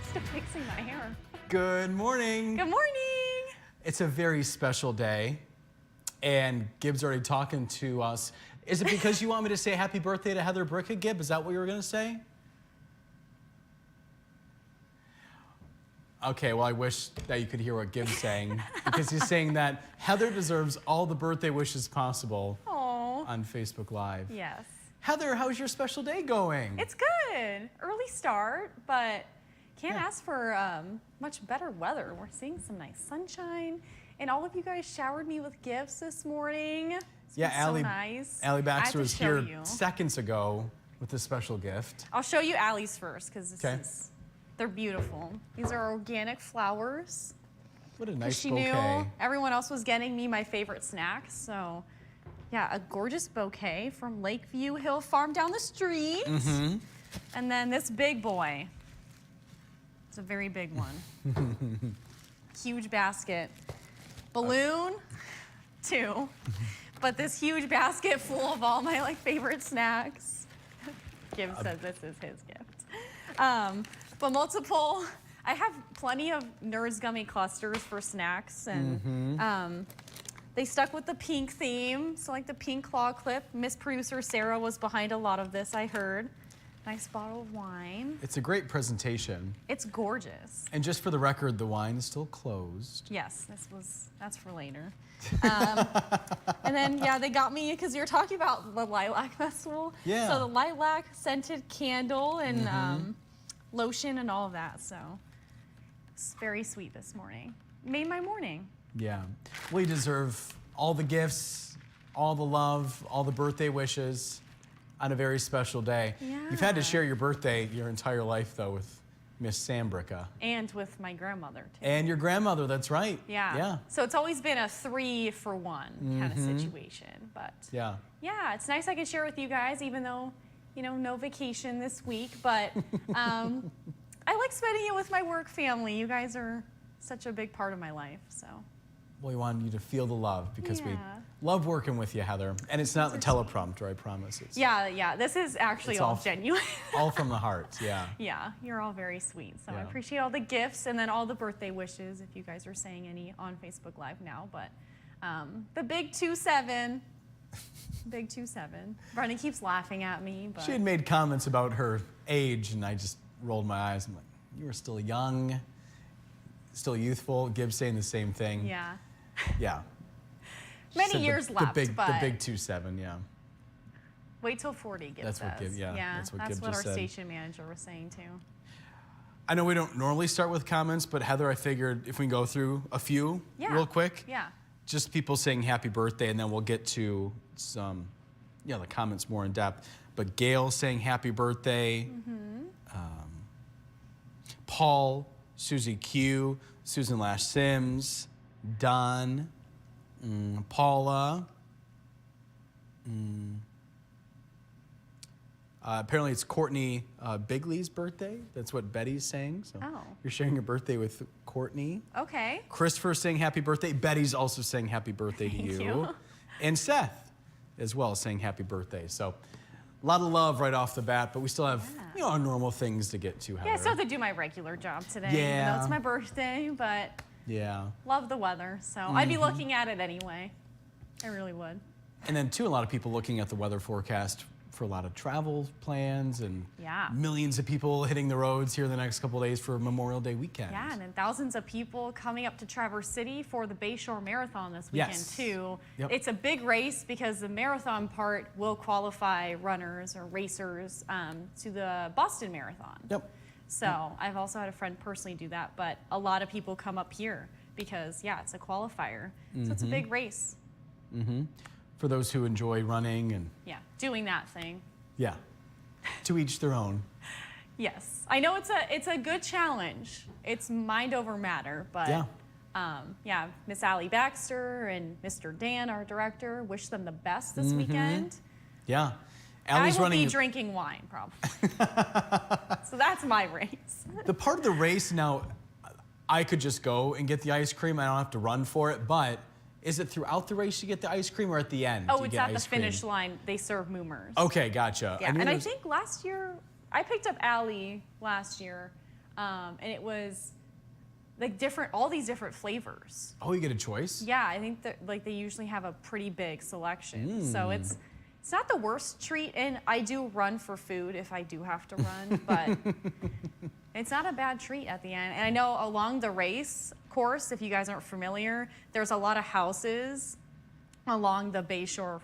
Still fixing my hair. Good morning. Good morning. It's a very special day, and Gib's already talking to us. Is it because you want me to say happy birthday to Heather Bricca, Gib? Is that what you were going to say? Okay, well, I wish that you could hear what Gib's saying, because he's saying that Heather deserves all the birthday wishes possible on Facebook Live. Yes. Heather, how's your special day going? It's good. Early start, but can't ask for much better weather. We're seeing some nice sunshine, and all of you guys showered me with gifts this morning. It's been so nice. Allie Baxter was here seconds ago with a special gift. I'll show you Allie's first, because they're beautiful. These are organic flowers. What a nice she bouquet. Knew everyone else was getting me my favorite snacks, so yeah, a gorgeous bouquet from Lakeview Hill Farm down the street. And then this big boy. It's a very big one. Huge basket. Balloon, too. But this huge basket full of all my favorite snacks. Gib says this is his gift. But multiple, I have plenty of Nerds gummy clusters for snacks, and they stuck with the pink theme, so like the pink claw clip. Miss Producer Sarah was behind a lot of this, I heard. Nice bottle of wine. It's a great presentation. It's gorgeous. And just for the record, the wine is still closed. Yes, that's for later. And then, yeah, they got me, because you were talking about the Lilac Festival. Yeah. So the lilac scented candle and lotion and all of that, so it's very sweet this morning. Made my morning. Yeah. We deserve all the gifts, all the love, all the birthday wishes on a very special day. Yeah. You've had to share your birthday your entire life, though, with Miss Sam Bricca. And with my grandmother, too. And your grandmother, that's right. Yeah. Yeah. So it's always been a 3-for-1 kind of situation. But yeah, it's nice I can share with you guys, even though, you know, no vacation this week. But I like spending it with my work family. You guys are such a big part of my life, so. Well, we wanted you to feel the love, because we love working with you, Heather. And it's not the teleprompter, I promise. Yeah, this is actually all genuine. All from the heart, yeah. Yeah, you're all very sweet. So I appreciate all the gifts and then all the birthday wishes, if you guys are saying any on Facebook Live now. But the big 2-7, big 2-7. Brennan keeps laughing at me. But she had made comments about her age, and I just rolled my eyes. I'm like, you were still young, still youthful. Gib's saying the same thing. Yeah. Yeah. Many years left, the but big 2-7, yeah. Wait till 40, Gib That's says. what Gib, that's what Gib just our said. station manager was saying too. I know we don't normally start with comments, but Heather, I figured if we can go through a few real quick. Yeah. Just people saying happy birthday, and then we'll get to some, the comments more in depth. But Gail saying happy birthday. Paul, Susie Q, Susan Lash Sims, Don, Paula. Apparently it's Courtney Bigley's birthday. That's what Betty's saying. So you're sharing your birthday with Courtney. Okay. Christopher's saying happy birthday. Betty's also saying happy birthday to you. And Seth as well saying happy birthday. So a lot of love right off the bat, but we still have our normal things to get to, Heather. Yeah, I still have to do my regular job today. Yeah. I know it's my birthday, but love the weather, so I'd be looking at it anyway. I really would. And then, too, a lot of people looking at the weather forecast for a lot of travel plans, and millions of people hitting the roads here the next couple of days for Memorial Day weekend. Yeah, and then thousands of people coming up to Traverse City for the Bayshore Marathon this weekend, too. Yep. It's a big race, because the marathon part will qualify runners or racers to the Boston Marathon. Yep. So I've also had a friend personally do that, but a lot of people come up here because, it's a qualifier. So it's a big race. For those who enjoy running and doing that thing. Yeah, to each their own. Yes, I know it's a good challenge. It's mind over matter, but Miss Allie Baxter and Mr. Dan, our director, wish them the best this weekend. Yeah, Allie's I will be drinking wine probably. So that's my race. The part of the race now, I could just go and get the ice cream. I don't have to run for it, but is it throughout the race you get the ice cream, or at the end? Oh, it's at the finish line. They serve moomers. Okay, gotcha. Yeah, and I think last year, I picked up Allie last year. and it was like all these different flavors. Oh, you get a choice? Yeah, I think that like they usually have a pretty big selection. So it's not the worst treat, and I do run for food if I do have to run, but it's not a bad treat at the end. And I know along the race course, if you guys aren't familiar, there's a lot of houses along the Bayshore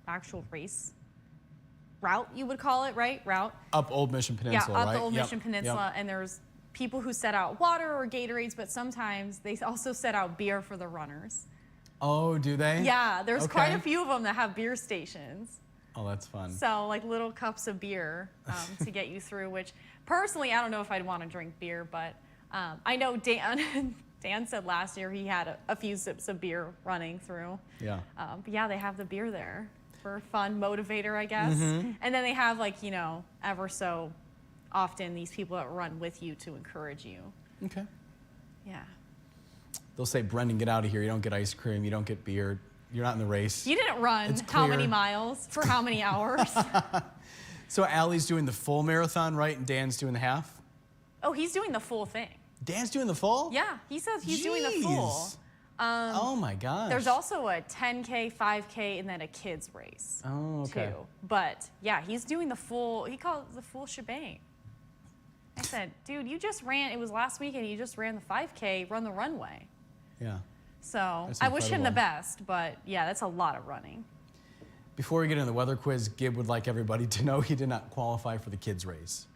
actual race route, you would call it, right? Route. Up Old Mission Peninsula, yeah, up right? the Old Mission Peninsula, and there's people who set out water or Gatorades, but sometimes they also set out beer for the runners. Oh, do they? Yeah, there's quite a few of them that have beer stations. Oh, that's fun. So like little cups of beer to get you through, which personally, I don't know if I'd want to drink beer, but I know Dan said last year he had a few sips of beer running through. Yeah. But yeah, they have the beer there for fun motivator, I guess. And then they have like, ever so often these people that run with you to encourage you. Okay. Yeah. They'll say, Brendan, get out of here. You don't get ice cream. You don't get beer. You're not in the race. You didn't run how many miles for how many hours? So Allie's doing the full marathon, right? And Dan's doing the half? Oh, he's doing the full thing. Dan's doing the full? Yeah, he says he's doing the full. Oh my gosh. There's also a 10K, 5K, and then a kids race. Oh, okay. Too. But yeah, he's doing the full, he calls it the full shebang. I said, dude, you just ran, it was last weekend, you just ran the 5K, run the runway. Yeah. So That's I wish him the incredible. best, but yeah, that's a lot of running. Before we get into the weather quiz, Gib would like everybody to know he did not qualify for the kids race.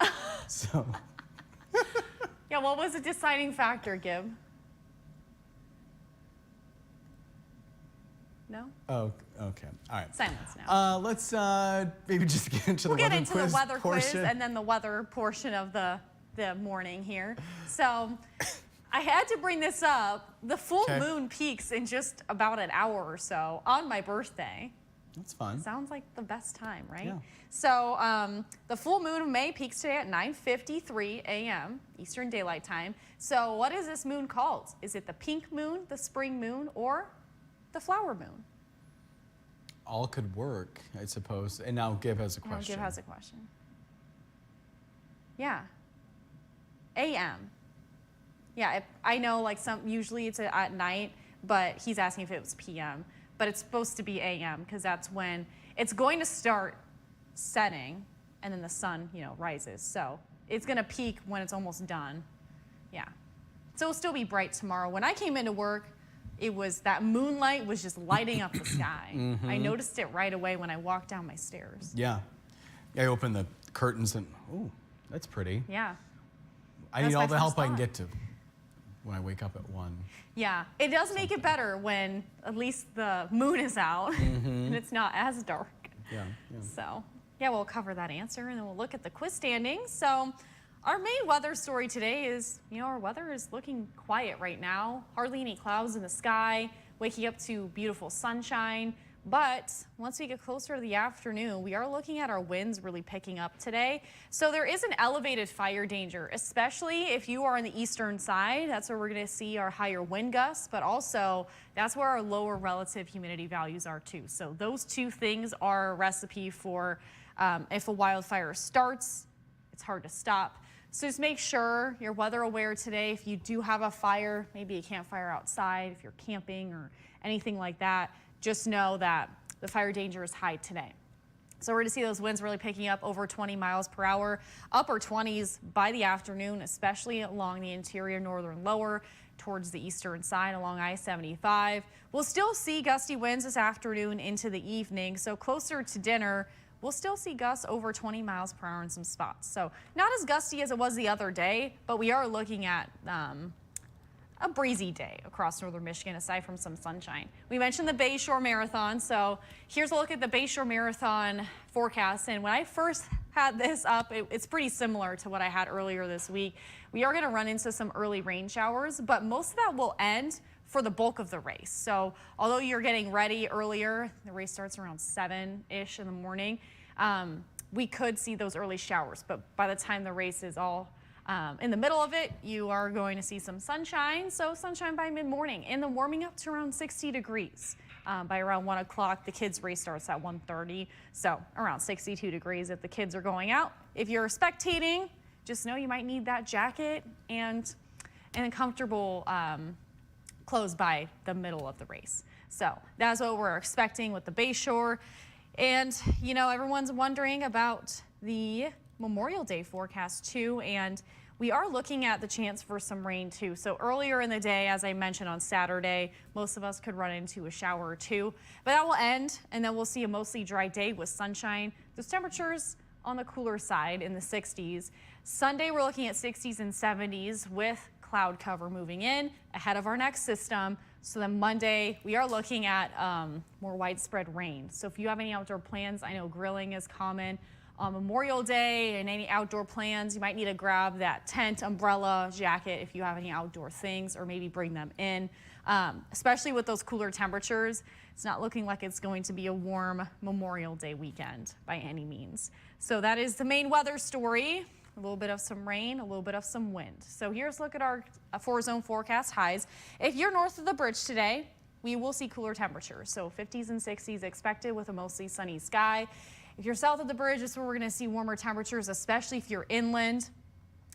So. Yeah, what was the deciding factor, Gib? No? Oh, okay. All right. Silence now. Let's maybe just get into We'll the get weather into quiz the weather quiz portion. and then the weather portion of the morning here. So I had to bring this up. The full moon peaks in just about an hour or so on my birthday. That's fun. Sounds like the best time, right? Yeah. So the full moon of May peaks today at 9:53 a.m. Eastern Daylight Time. So what is this moon called? Is it the pink moon, the spring moon, or the flower moon? All could work, I suppose. And now Gib has a question. Gib has a question. Yeah. A.M. Yeah, I know like usually it's at night, but he's asking if it was P.M. But it's supposed to be A.M. because that's when it's going to start setting and then the sun, rises. So it's going to peak when it's almost done. Yeah. So it'll still be bright tomorrow. When I came into work, that moonlight was just lighting up the sky. I noticed it right away when I walked down my stairs. Yeah. I opened the curtains and, ooh, that's pretty. Yeah. I need all the help I can get to when I wake up at 1. Yeah, it does make it better when at least the moon is out and it's not as dark. Yeah. So, yeah, we'll cover that answer and then we'll look at the quiz standings. So, our main weather story today is, our weather is looking quiet right now. Hardly any clouds in the sky, waking up to beautiful sunshine. But once we get closer to the afternoon, we are looking at our winds really picking up today. So there is an elevated fire danger, especially if you are on the eastern side. That's where we're going to see our higher wind gusts, but also that's where our lower relative humidity values are too. So those two things are a recipe for if a wildfire starts, it's hard to stop. So just make sure you're weather aware today. If you do have a fire, maybe a campfire outside, if you're camping or anything like that, just know that the fire danger is high today. So we're going to see those winds really picking up over 20 miles per hour, upper 20s by the afternoon, especially along the interior northern lower towards the eastern side along I-75. We'll still see gusty winds this afternoon into the evening. So closer to dinner, we'll still see gusts over 20 miles per hour in some spots. So not as gusty as it was the other day, but we are looking at a breezy day across northern Michigan, aside from some sunshine. We mentioned the Bayshore Marathon, so here's a look at the Bayshore Marathon forecast. And when I first had this up, it's pretty similar to what I had earlier this week. We are going to run into some early rain showers, but most of that will end for the bulk of the race. So although you're getting ready earlier, the race starts around 7-ish in the morning, we could see those early showers, but by the time the race is all in the middle of it, you are going to see some sunshine. So sunshine by mid-morning and then warming up to around 60 degrees. By around 1 o'clock, the kids' race starts at 1:30. So around 62 degrees if the kids are going out. If you're spectating, just know you might need that jacket and comfortable clothes by the middle of the race. So that's what we're expecting with the Bayshore. And, you know, everyone's wondering about the Memorial Day forecast too, and we are looking at the chance for some rain too. So earlier in the day, as I mentioned on Saturday, most of us could run into a shower or two, but that will end, and then we'll see a mostly dry day with sunshine. Those temperatures on the cooler side in the 60s. Sunday, we're looking at 60s and 70s with cloud cover moving in ahead of our next system. So then Monday, we are looking at more widespread rain. So if you have any outdoor plans, I know grilling is common on Memorial Day, and any outdoor plans, you might need to grab that tent, umbrella, jacket if you have any outdoor things, or maybe bring them in. Especially with those cooler temperatures, it's not looking like it's going to be a warm Memorial Day weekend by any means. So that is the main weather story. A little bit of some rain, a little bit of some wind. So here's a look at our 4-zone forecast highs. If you're north of the bridge today, we will see cooler temperatures. So 50s and 60s expected with a mostly sunny sky. If you're south of the bridge, this is where we're going to see warmer temperatures, especially if you're inland.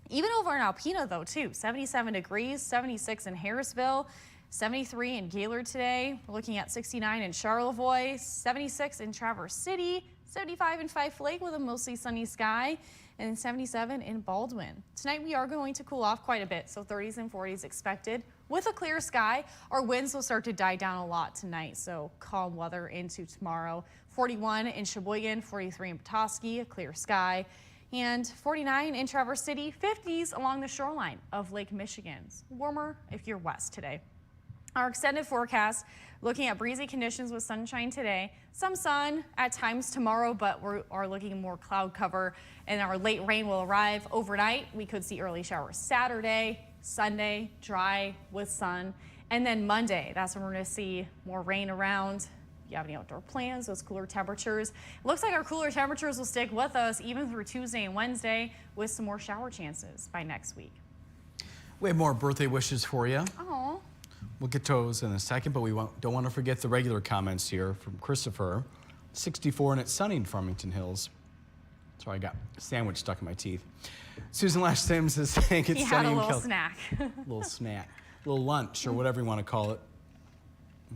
Even over in Alpena, though, too. 77 degrees, 76 in Harrisville, 73 in Gaylord today. We're looking at 69 in Charlevoix, 76 in Traverse City, 75 in Fife Lake with a mostly sunny sky, and 77 in Baldwin. Tonight, we are going to cool off quite a bit, so 30s and 40s expected. With a clear sky, our winds will start to die down a lot tonight, so calm weather into tomorrow. 41 in Sheboygan, 43 in Petoskey, a clear sky, and 49 in Traverse City, 50s along the shoreline of Lake Michigan. Warmer if you're west today. Our extended forecast, looking at breezy conditions with sunshine today, some sun at times tomorrow, but we are looking at more cloud cover, and our late rain will arrive overnight. We could see early showers Saturday, Sunday, dry with sun, and then Monday, that's when we're going to see more rain around. If you have any outdoor plans, those cooler temperatures. It looks like our cooler temperatures will stick with us even through Tuesday and Wednesday with some more shower chances by next week. We have more birthday wishes for you. Oh. We'll get to those in a second, but we don't want to forget the regular comments here from Christopher. 64 and it's sunny in Farmington Hills. Sorry, I got a sandwich stuck in my teeth. Susan Lash Sims is saying it's sunny in He had a little snack. Little snack, little lunch, or whatever you want to call it,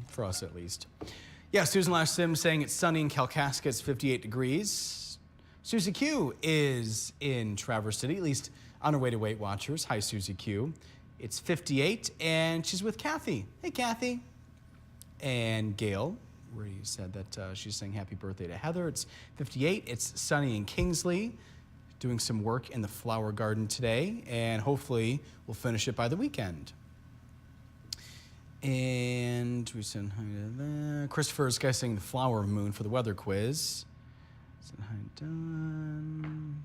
for us at least. Yeah, Susan Lash Sims saying it's sunny in Kalkaska, it's 58 degrees. Susie Q is in Traverse City, at least on her way to Weight Watchers. Hi, Susie Q. It's 58, and she's with Kathy. Hey, Kathy. And Gail, where you said that she's saying happy birthday to Heather. It's 58. It's sunny in Kingsley, doing some work in the flower garden today, and hopefully we'll finish it by the weekend. And we send hi to that. Christopher is guessing the flower moon for the weather quiz. Send hi done.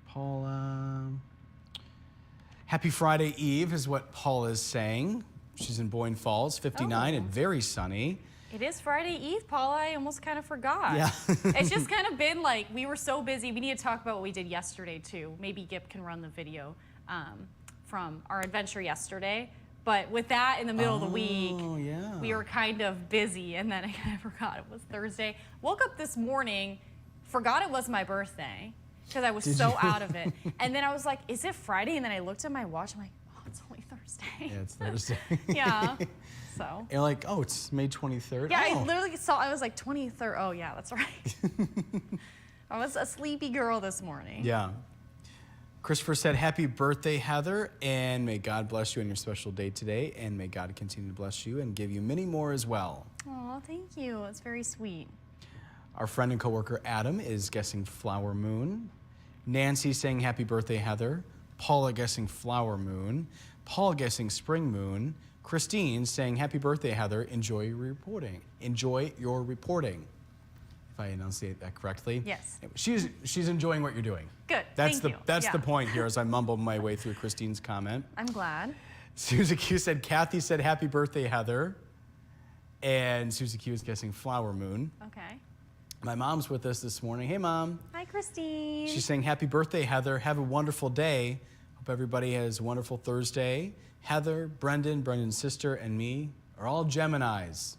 Paula. Happy Friday Eve is what Paula is saying. She's in Boyne Falls, 59 and very sunny. It is Friday Eve, Paula. I almost kind of forgot. Yeah. It's just kind of been like, we were so busy. We need to talk about what we did yesterday, too. Maybe Gip can run the video from our adventure yesterday. But with that in the middle of the week, we were kind of busy, and then I kind of forgot it was Thursday. Woke up this morning, forgot it was my birthday, because I was so out of it. And then I was like, is it Friday? And then I looked at my watch, I'm like, oh, it's only Thursday. Yeah, it's Thursday. Yeah, so. You're like, oh, it's May 23rd? Yeah, oh. I literally saw, I was like, 23rd, oh yeah, that's right. I was a sleepy girl this morning. Yeah. Christopher said, happy birthday, Heather, and may God bless you on your special day today, and may God continue to bless you and give you many more as well. Oh, thank you. It's very sweet. Our friend and coworker Adam is guessing flower moon. Nancy saying happy birthday, Heather. Paula guessing flower moon. Paul guessing spring moon. Christine saying happy birthday, Heather. Enjoy your reporting. Enjoy your reporting. If I enunciate that correctly. Yes. She's enjoying what you're doing. Good. That's Thank you. That's the point here as I mumble my way through Christine's comment. I'm glad. Susie Q said, Kathy said happy birthday, Heather. And Susie Q is guessing flower moon. Okay. My mom's with us this morning. Hey, Mom. Hi, Christine. She's saying happy birthday, Heather. Have a wonderful day. Hope everybody has a wonderful Thursday. Heather, Brendan's sister, and me are all Geminis.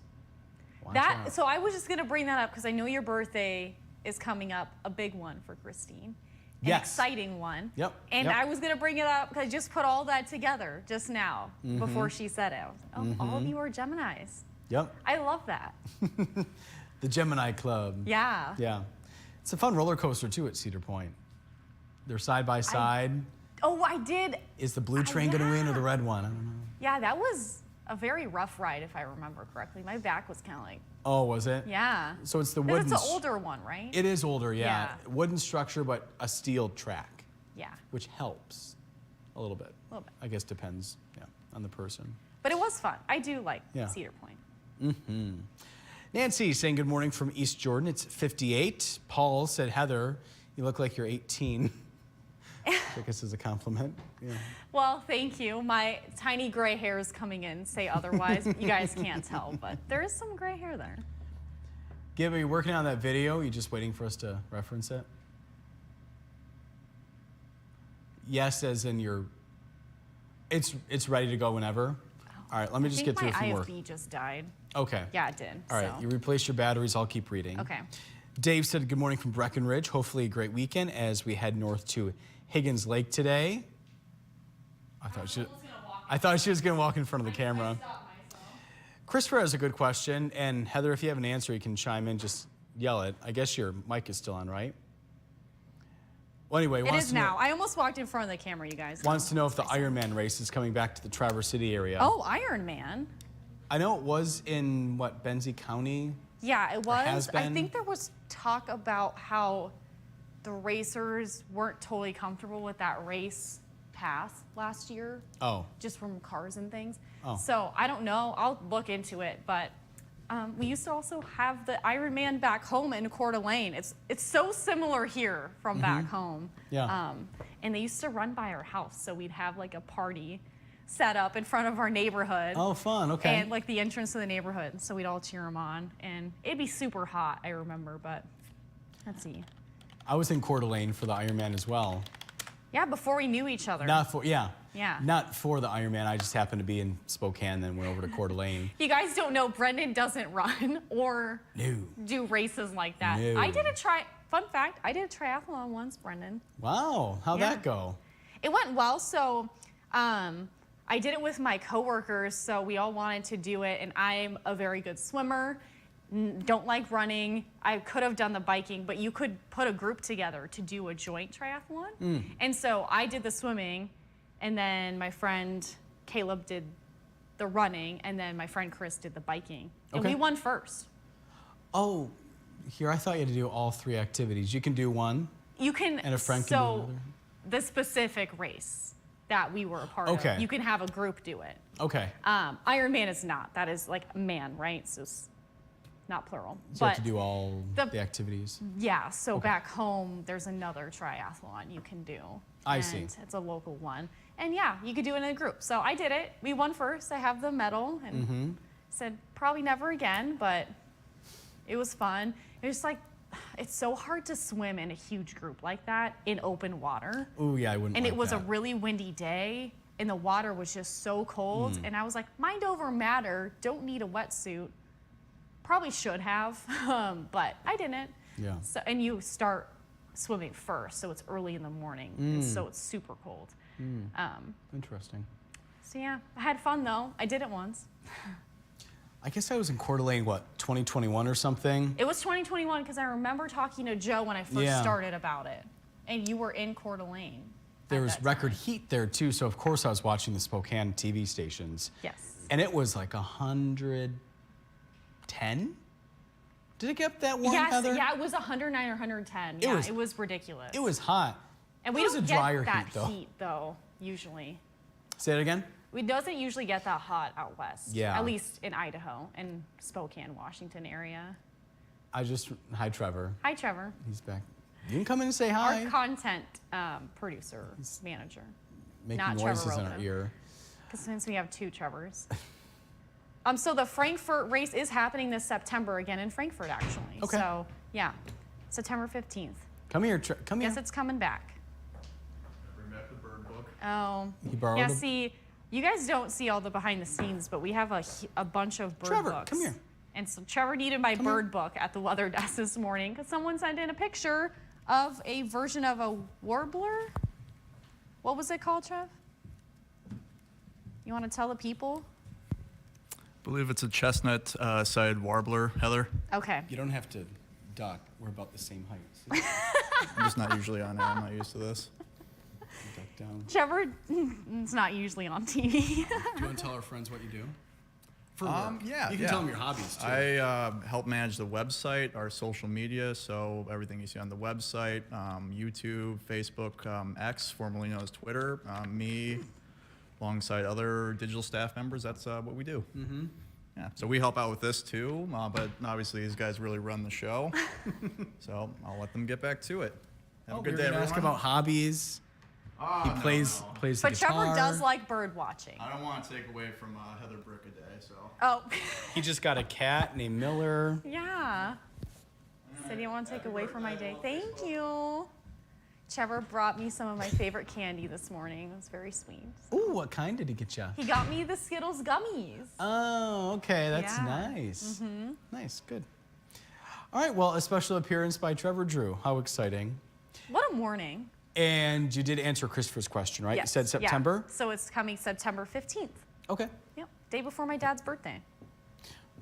Watch out. So I was just going to bring that up because I know your birthday is coming up, a big one for Christine. Yes. exciting one. Yep. And yep. I was going to bring it up because I just put all that together just now before she said it. All of you are Geminis. Yep. I love that. The Gemini Club. Yeah. Yeah. It's a fun roller coaster, too, at Cedar Point. They're side by side. I did. Is the blue train going to win or the red one? I don't know. Yeah, that was a very rough ride, if I remember correctly. My back was kind of like, Oh, was it? yeah. So it's the 'Cause wooden... it's an older one, right? It is older, yeah. Yeah. Wooden structure, but a steel track, Yeah, which helps a little bit. a little bit. I guess depends, on the person. But it was fun. I do like Yeah. Cedar Point. Nancy saying good morning from East Jordan. It's 58. Paul said, Heather, you look like you're 18. I guess is a compliment. Yeah. Well, thank you. My tiny gray hairs coming in say otherwise. You guys can't tell, but there is some gray hair there. Gib, are you working on that video? Are you just waiting for us to reference it? Yes, as in it's ready to go whenever. All right, let me just get through a few my more. IFB just died. Okay. Yeah, it did. All right, so. you replace your batteries. I'll keep reading. Okay. Dave said, good morning from Breckenridge. Hopefully a great weekend as we head north to Higgins Lake today. I thought she was going to walk in front of the camera. Christopher has a good question. And Heather, if you have an answer, you can chime in. Just yell it. I guess your mic is still on, right? Well, anyway. It is now. I almost walked in front of the camera, you guys. Wants to know if the Ironman race is coming back to the Traverse City area. Oh, Iron Man. I know it was in, Benzie County? Yeah, it was. has I been. think there was talk about how the racers weren't totally comfortable with that race pass last year, Oh. just from cars and things. Oh. So I don't know. I'll look into it, but we used to also have the Iron Man back home in Coeur d'Alene. It's so similar here from back home. Yeah. And they used to run by our house, so we'd have like a party set up in front of our neighborhood. Oh, fun. Okay. And like the entrance to the neighborhood, so we'd all cheer them on. And it'd be super hot, I remember, but let's see. I was in Coeur d'Alene for the Ironman as well. Yeah, before we knew each other. Not for, yeah. Yeah. Not for the Ironman. I just happened to be in Spokane, then went over to Coeur d'Alene. You guys don't know, Brendan doesn't run or No. do races like that. No. Fun fact, I did a triathlon once, Brendan. Wow. How'd Yeah. that go? It went well, so I did it with my coworkers, so we all wanted to do it, and I'm a very good swimmer, don't like running. I could have done the biking, but you could put a group together to do a joint triathlon. And so I did the swimming, and then my friend Caleb did the running, and then my friend Chris did the biking. And Okay. we won first. Oh, here, I thought you had to do all three activities. You can do one. You can, And a friend can do another? the specific race that we were a part Okay. of, you can have a group do it. Okay. Iron Man is not. That is like man, right? So it's not plural. So you have to do all the- the activities. Yeah, so back home, there's another triathlon you can do. I see. And it's a local one. And yeah, you could do it in a group. So I did it. We won first. I have the medal and said probably never again, but it was fun. It was like, it's so hard to swim in a huge group like that in open water. Ooh, yeah, I wouldn't And like it was that. a really windy day, and the water was just so cold. And I was like, mind over matter, don't need a wetsuit. Probably should have, but I didn't. Yeah. So, and you start swimming first, so it's early in the morning, and so it's super cold. Interesting. So yeah, I had fun though. I did it once. I guess I was in Coeur d'Alene, 2021 or something? It was 2021 because I remember talking to Joe when I first Yeah. started about it, and you were in Coeur d'Alene. There at was that record time. heat there too, so of course I was watching the Spokane TV stations. Yes. And it was like 110? Did it get that warm, Yes, Heather? yeah, it was 109 or 110. It Yeah, was- it was ridiculous. It was hot. And we It was don't a drier get that heat, though. usually. Say it again? It doesn't usually get that hot out west. Yeah. At least in Idaho and Spokane, Washington area. Hi, Trevor. Hi, Trevor. He's back. You can come in and say hi. Our content producer, manager. Making not noises Trevor in our Roden. ear. Because since we have two Trevors. So the Frankfurt race is happening this September again in Frankfurt, actually. Okay. So, yeah, September 15th. Come here, come here. Guess it's coming back. Bring back the bird book. Oh. He borrowed Yeah, them? see, you guys don't see all the behind the scenes, but we have a bunch of bird Trevor, books. come here. And so Trevor needed my Come bird book at the weather desk this morning because someone sent in a picture of a version of a warbler. What was it called, Trev? You want to tell the people? I believe it's a chestnut-sided warbler, Heather. Okay. You don't have to duck. We're about the same height. See? I'm just not usually on air. I'm not used to this. Duck down. Trevor, it's not usually on TV. Do you want to tell our friends what you do? For work. Yeah. You can tell them your hobbies, too. I help manage the website, our social media, so everything you see on the website, YouTube, Facebook, X, formerly known as Twitter, me, alongside other digital staff members, that's what we do. Mm-hmm. Yeah, so we help out with this too, but obviously these guys really run the show, so I'll let them get back to it. Have a good day, everyone. Ask about hobbies. He plays the But guitar. Trevor does like bird watching. I don't want to take away from Heather Bricca Day, so. Oh. He just got a cat named Miller. Yeah. Said you want to take away from my day. Thank you. Trevor brought me some of my favorite candy this morning. It was very sweet. Ooh, what kind did he get you? He got me the Skittles gummies. Oh, okay, that's Yeah. nice. Nice, good. All right, well, a special appearance by Trevor Drew. How exciting. What a morning. And you did answer Christopher's question, right? Yes. You said September? Yeah. So it's coming September 15th. Okay. Yep. Day before my dad's birthday.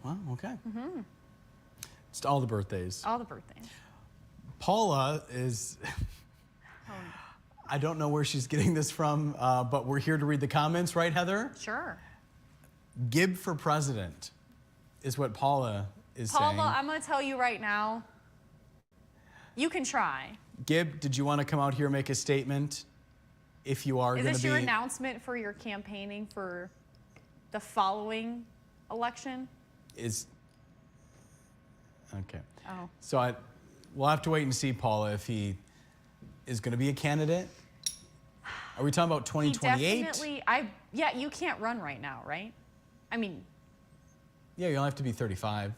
Wow, okay. It's all the birthdays. All the birthdays. Paula is, I don't know where she's getting this from, but we're here to read the comments, right, Heather? Sure. Gib for president is what Paula is saying. Paula, I'm going to tell you right now, you can try. Gib, did you want to come out here and make a statement? If you are Is going to this be... your announcement for your campaigning for the following election? Okay. Oh. So we'll have to wait and see, Paula, if he is going to be a candidate. Are we talking about 2028? He definitely, yeah, you can't run right now, right? I mean, Yeah, you only have to be 35.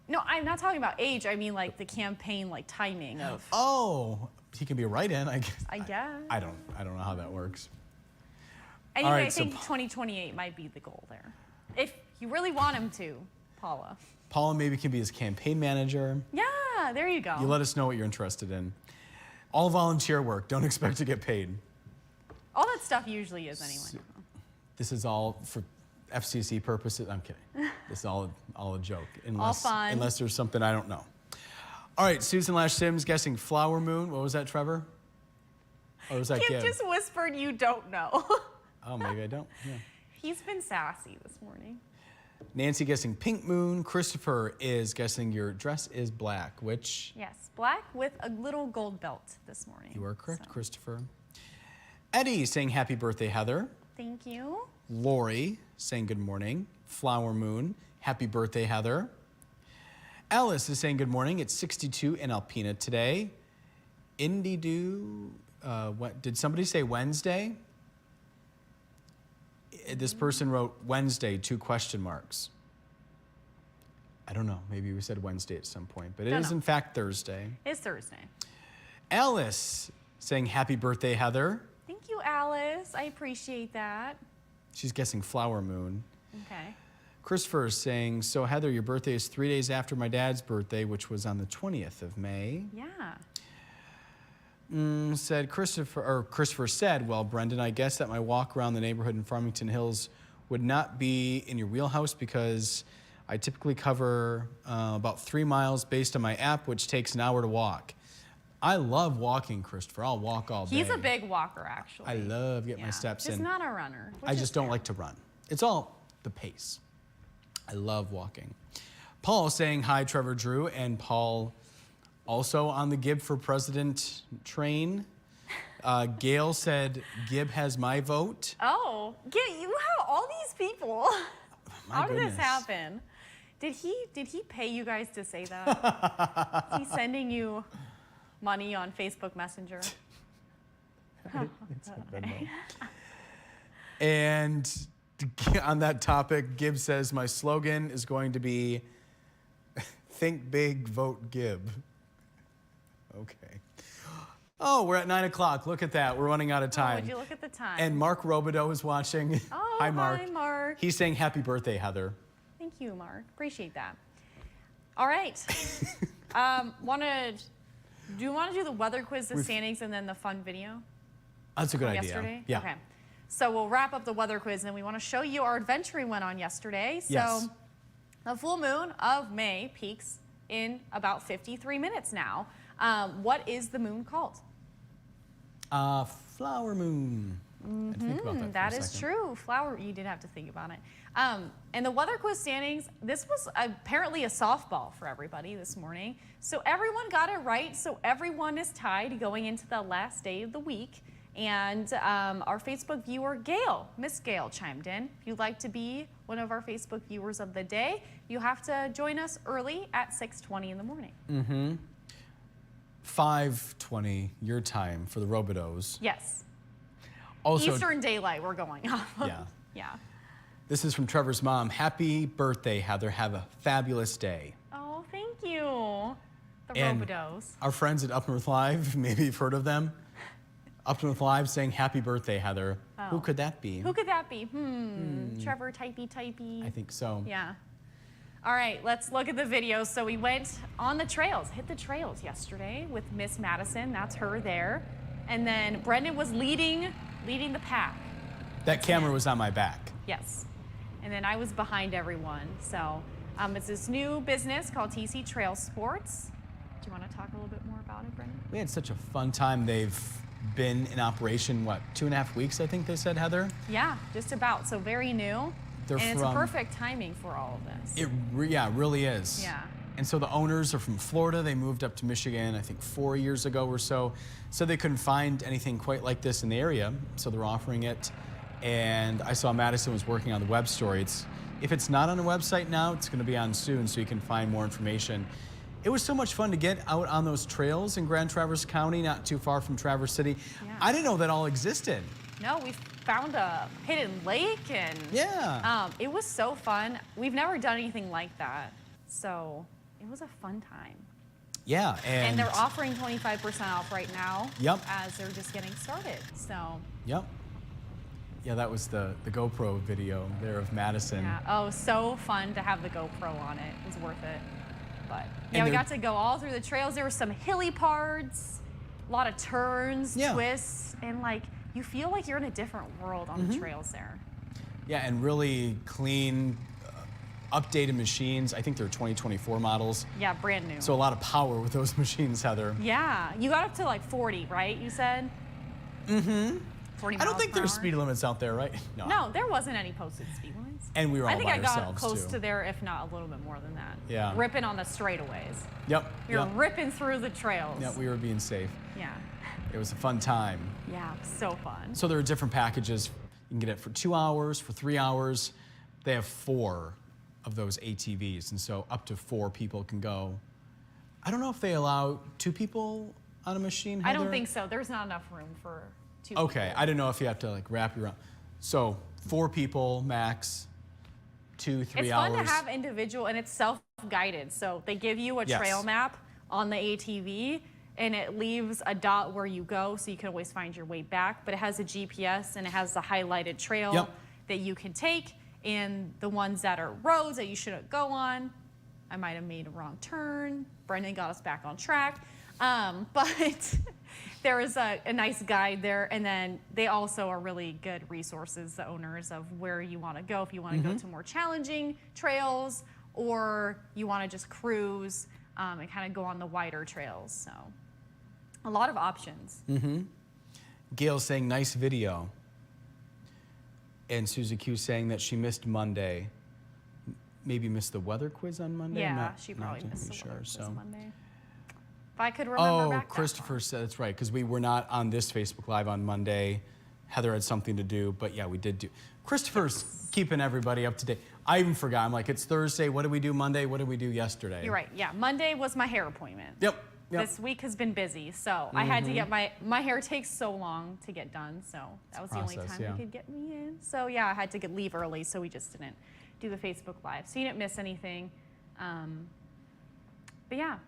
no, I'm not talking about age. I mean, like the campaign, like timing of. Oh, he can be a write-in, I guess. I guess. I don't know how that works. Anyway, right, I so think 2028 might be the goal there. If you really want him to, Paula. Paula maybe can be his campaign manager. Yeah, there you go. You let us know what you're interested in. All volunteer work. Don't expect to get paid. All that stuff usually is anyway. This is all for FCC purposes. I'm kidding. This is all a joke. Unless, fun. Unless there's something I don't know. All right, Susan Lash Sims guessing flower moon. What was that, Trevor? Or was that Kim Gib? just whispered you don't know. Oh, maybe I don't. Yeah. He's been sassy this morning. Nancy guessing pink moon. Christopher is guessing your dress is black, which Yes, black with a little gold belt this morning. you are correct, So, Christopher. Eddie saying happy birthday, Heather. thank you. Lori saying good morning. Flower moon, happy birthday, Heather. Alice is saying good morning. It's 62 in Alpena today. Indy do, what, did somebody say Wednesday? This person wrote Wednesday, 2 question marks. I don't know. Maybe we said Wednesday at some point, but it Don't is know. in fact Thursday. It's Thursday. Alice saying happy birthday, Heather. Thank you, Alice. I appreciate that. She's guessing flower moon. Okay. Christopher is saying, so Heather, your birthday is 3 days after my dad's birthday, which was on the 20th of May. Yeah. Christopher said, well, Brendan, I guess that my walk around the neighborhood in Farmington Hills would not be in your wheelhouse because I typically cover about 3 miles based on my app, which takes an hour to walk. I love walking, Christopher. I'll walk all day. He's a big walker, actually. I love getting my steps Just in. not a runner. I just don't like to run. It's all the pace. I love walking. Paul saying hi, Trevor Drew, and Paul also on the Gib for President train. Gail said, Gib has my vote. Oh, you have all these people. My How did goodness. this happen? Did he pay you guys to say that? Is he sending you money on Facebook Messenger? It's a Venmo. And on that topic, Gib says, my slogan is going to be, think big, vote Gib. Okay. Oh, we're at 9 o'clock. Look at that. We're running out of time. Would you look at the time? And Mark Robideau is watching. Oh, hi, Mark. hi, Mark. He's saying happy birthday, Heather. Thank you, Mark. Appreciate that. All right. Wanted Do you want to do the weather quiz, the standings, and then the fun video? That's a good idea. Yesterday? Yeah. Okay. So we'll wrap up the weather quiz, and then we want to show you our adventure we went on yesterday. So Yes. the full moon of May peaks in about 53 minutes now. What is the moon called? Flower moon. I had to think about that for a That is second. true. Flower, you did have to think about it. And the weather quiz standings, this was apparently a softball for everybody this morning. So everyone got it right. So everyone is tied going into the last day of the week. And our Facebook viewer, Gail, Miss Gail, chimed in. If you'd like to be one of our Facebook viewers of the day, you have to join us early at 6:20 in the morning. 5:20 your time for the Robidos. Yes. Also, Eastern Daylight, we're going off of. yeah. Yeah. This is from Trevor's mom. Happy birthday, Heather. Have a fabulous day. Oh, thank you. The And Robidos. our friends at Up North Live, maybe you've heard of them. Up North Live saying happy birthday, Heather. Who Oh. could that be? Who could that be? Trevor, typey. I think so. Yeah. All right, let's look at the video. So we went on the trails, hit the trails yesterday with Miss Madison. That's her there. And then Brendan was leading the pack. That camera was on my back. Yes. And then I was behind everyone. So it's this new business called TC Trail Sports. Do you want to talk a little bit more about it, Brendan? We had such a fun time. They've been in operation, what, 2.5 weeks, I think they said, Heather? Yeah, just about. So very new. They're and it's from- perfect timing for all of this. It really is. Yeah. And so the owners are from Florida. They moved up to Michigan, I think 4 years ago or so. So they couldn't find anything quite like this in the area. So they're offering it. And I saw Madison was working on the web story. If it's not on the website now, it's going to be on soon so you can find more information. It was so much fun to get out on those trails in Grand Traverse County, not too far from Traverse City. Yeah. I didn't know that all existed. No, we found a hidden lake and Yeah. it was so fun. We've never done anything like that. So it was a fun time. Yeah. And they're offering 25% off right now. Yep. As they're just getting started. So Yep. Yeah, that was the GoPro video there of Madison. yeah. Oh, so fun to have the GoPro on it. It was worth it. But yeah, And we they're- got to go all through the trails. There were some hilly parts, a lot of turns, Yeah. twists, and like you feel like you're in a different world on Mm-hmm. the trails there. Yeah, and really clean, updated machines. I think they're 2024 models. Yeah, brand new. So a lot of power with those machines, Heather. Yeah, you got up to like 40, right? You said? Mm-hmm. 40 I don't miles think per there's hour? speed limits out there, right? No, there wasn't any posted speed limits. And we were all I think by I got ourselves, close too. to there, if not a little bit more than that. Yeah. Ripping on the straightaways. Yep. You're Yep. ripping through the trails. Yeah, we were being safe. Yeah. It was a fun time. Yeah, so fun. So there are different packages. You can get it for 2 hours, for 3 hours. They have 4 of those ATVs, and so up to 4 people can go. I don't know if they allow 2 people on a machine, I don't Heather? think so. There's not enough room for 2 Okay, people. I didn't know if you have to like wrap your own. So 4 people max, 2-3 It's hours. fun to have individual, and it's self-guided. So they give you a Yes. trail map on the ATV, and it leaves a dot where you go, so you can always find your way back. But it has a GPS, and it has the highlighted trail Yep. that you can take, and the ones that are roads that you shouldn't go on. I might have made a wrong turn. Brendan got us back on track. But there is a nice guide there, and then they also are really good resources, the owners, of where you want to go. If you want to go to more challenging trails, or you want to just cruise and kind of go on the wider trails. So a lot of options. Gail saying nice video. And Susie Q saying that she missed Monday. Maybe missed the weather quiz on Monday? Yeah, Not- she not probably entirely missed the weather sure, quiz so. Monday. If I could remember Oh, back that Christopher far. said that's right, because we were not on this Facebook Live on Monday. Heather had something to do, but yeah, we did do. Christopher's keeping everybody up to date. I even forgot. I'm like, it's Thursday. What did we do Monday? What did we do yesterday? You're right. Yeah, Monday was my hair appointment. Yep. This week has been busy, so I had to get my hair takes so long to get done, so that was the only process, time yeah. they could get me in. So yeah, I had to leave early, so we just didn't do the Facebook Live. So you didn't miss anything. But yeah,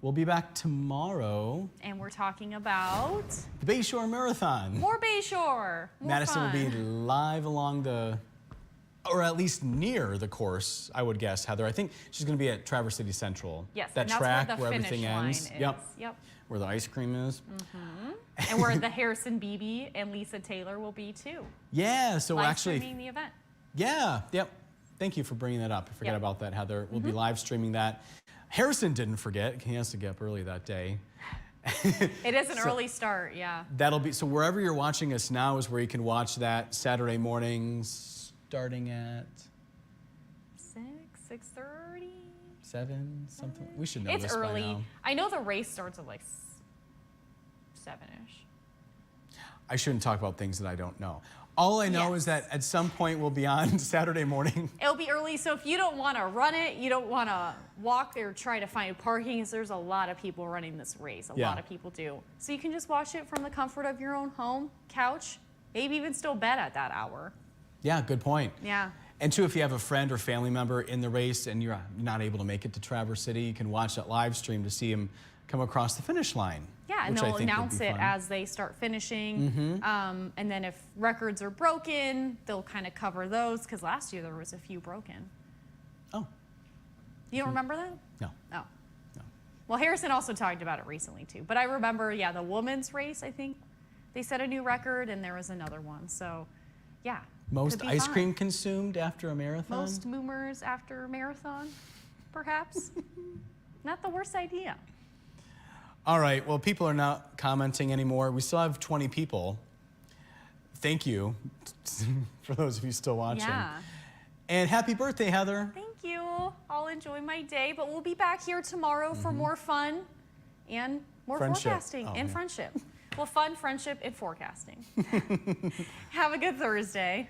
We'll be back tomorrow. and we're talking about The Bayshore Marathon. more Bayshore, more Madison fun. will be live along the or at least near the course, I would guess, Heather. I think she's going to be at Traverse City Central. Yes, that and that's track where the where finish everything line ends. is. Yep. Yep. Where the ice cream is. And where the Harrison Beebe and Lisa Taylor will be too. Yeah, so Live actually, streaming the event. yeah, yep. Thank you for bringing that up. I forgot Yep. about that, Heather. We'll be live streaming that. Harrison didn't forget. He has to get up early that day. It is an early start, yeah. That'll be, so wherever you're watching us now is where you can watch that Saturday mornings starting at 6:30. 7, something. We should know It's this by early. now. I know the race starts at like 7-ish. I shouldn't talk about things that I don't know. All I know is that at some point we'll be on Saturday morning. It'll be early, so if you don't want to run it, you don't want to walk or try to find parking, 'cause there's a lot of people running this race. A lot of people do. So you can just watch it from the comfort of your own home, couch, maybe even still bed at that hour. Yeah, good point. Yeah. And two, if you have a friend or family member in the race and you're not able to make it to Traverse City, you can watch that live stream to see him come across the finish line. Yeah, and which I they'll think would announce be it fun. as they start finishing. And then if records are broken, they'll kind of cover those, because last year there was a few broken. Oh, You don't remember that? no. Oh. Well, Harrison also talked about it recently too. But I remember, yeah, the women's race, I think they set a new record, and there was another one. So, yeah. Most could be ice fun. cream consumed after a marathon? Most moomers after a marathon, perhaps. Not the worst idea. All right, well, people are not commenting anymore. We still have 20 people. Thank you for those of you still watching. Yeah. And happy birthday, Heather. Thank you. I'll enjoy my day, but we'll be back here tomorrow for more fun and more Friendship. forecasting Oh, and yeah. friendship. Well, fun, friendship, and forecasting. Have a good Thursday.